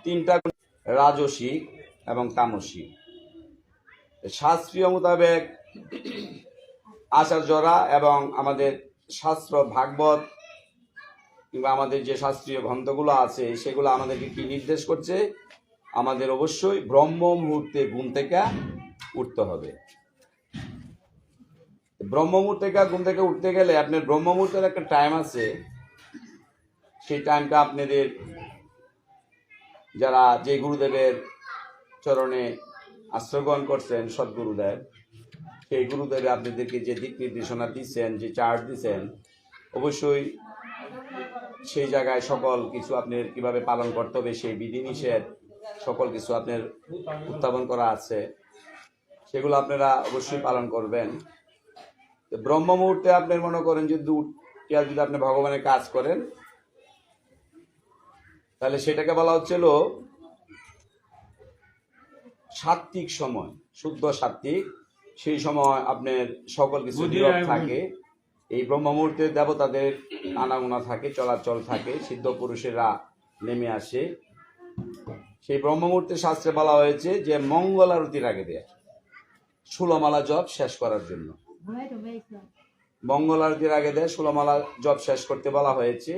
তিনটা রাজসিক এবং তামসিক। শাস্ত্রীয় মোতাবেক আচার্যরা এবং আমাদের শাস্ত্র ভাগবত কিংবা আমাদের যে শাস্ত্রীয় গ্রন্থগুলো আছে সেগুলো আমাদেরকে কি নির্দেশ করছে, আমাদের অবশ্যই ব্রহ্ম মুহূর্তে ঘুম থেকে উঠতে হবে। ব্রহ্ম মুহূর্তে ঘুম থেকে উঠতে গেলে আপনার ব্রহ্ম মুহূর্তের একটা টাইম আছে, সেই টাইমটা আপনাদের যারা যে গুরুদেবের চরণে আশ্রয় গ্রহণ করছেন সদ্গুরুদেব, সেই গুরুদেব আপনাদেরকে যে দিক নির্দেশনা দিচ্ছেন, যে চার্ট দিচ্ছেন, অবশ্যই সেই জায়গায় সকল কিছু আপনার কিভাবে পালন করতে হবে সেই বিধিনিষেধ সকল কিছু আপনার উত্থাপন করা আছে, সেগুলো আপনারা অবশ্যই পালন করবেন। ব্রহ্ম মুহূর্তে আপনি মনে করেন যে যদি আপনি ভগবানের কাজ করেন তাহলে সেটাকে বলা হচ্ছিল সাত্বিক সময়, শুদ্ধ সাত্বিক। সেই সময় আপনার সকল কিছু নীরব থাকে। এই ব্রহ্ম মুহূর্তে দেবতাদের আনাগোনা থাকে, চলাচল থাকে, সিদ্ধ পুরুষেরা নেমে আসে। সেই ব্রহ্ম মুহূর্তে শাস্ত্রে বলা হয়েছে যে মঙ্গল আরতির আগে দেয় 16 মালা জপ শেষ করার জন্য। মঙ্গল আরতির আগে দেয় 16 মালা জপ শেষ করতে বলা হয়েছে।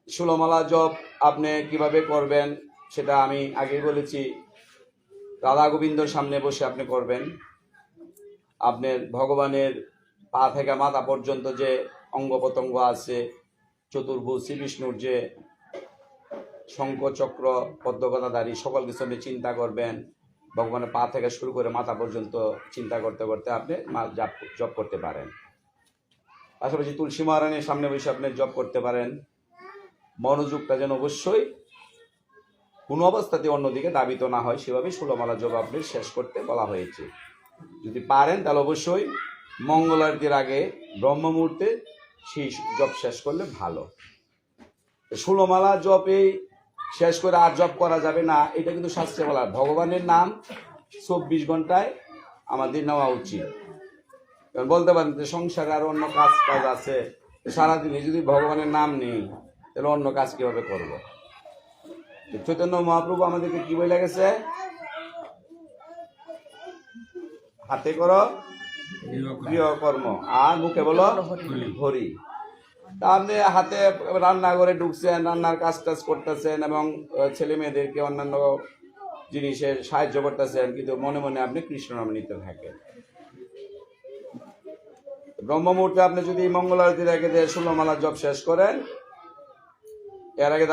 16 মালা জপ আপনি কিভাবে করবেন সেটা আমি আগে বলেছি। রাধা গোবিন্দর সামনে বসে আপনি করবেন। আপনার ভগবানের পা থেকে মাথা পর্যন্ত যে অঙ্গ প্রত্যঙ্গ আছে, চতুর্ভুজ শ্রী বিষ্ণুর যে শঙ্খ চক্র পদ্মগদাধারী সকল কিছু আপনি চিন্তা করবেন। ভগবানের পা থেকে শুরু করে মাথা পর্যন্ত চিন্তা করতে করতে আপনি জপ করতে পারেন। পাশাপাশি তুলসী মহারানীর সামনে বসে আপনি জপ করতে পারেন। মনোযোগটা যেন অবশ্যই কোনো অবস্থাতে অন্যদিকে দাবিত না হয়, সেভাবে 16 মালা জপ আপনি শেষ করতে বলা হয়েছে। যদি পারেন তাহলে অবশ্যই মঙ্গল আরতির আগে ব্রহ্ম মুহূর্তে সেই জপ শেষ করলে ভালো। 16 মালা জপে শেষ করে আর জপ করা যাবে না, এটা কিন্তু শাস্ত্রে বলা। ভগবানের নাম 24 ঘন্টায় আমাদের নেওয়া উচিত। বলতে পারেন যে সংসারে আরো অন্য কাজ আছে, সারাদিনে যদি ভগবানের নাম নেই তাহলে অন্য কাজ কিভাবে করব? চৈতন্য মহাপ্রভু আমাদেরকে কি বলে গেছে? হাতে করো প্রিয় কর্ম আর মুখে বলো হরি। তা আপনি হাতে রান্না করে ঢুকছেন, রান্নার কাজ টাজ করতেছেন এবং ছেলে মেয়েদেরকে অন্যান্য জিনিসের সাহায্য করতেছেন, কিন্তু মনে মনে আপনি কৃষ্ণ নাম নিতে থাকেন। ব্রহ্ম মুহূর্তে আপনি যদি মঙ্গল আরতির আগে 16 মালা জপ শেষ করেন, এর আগে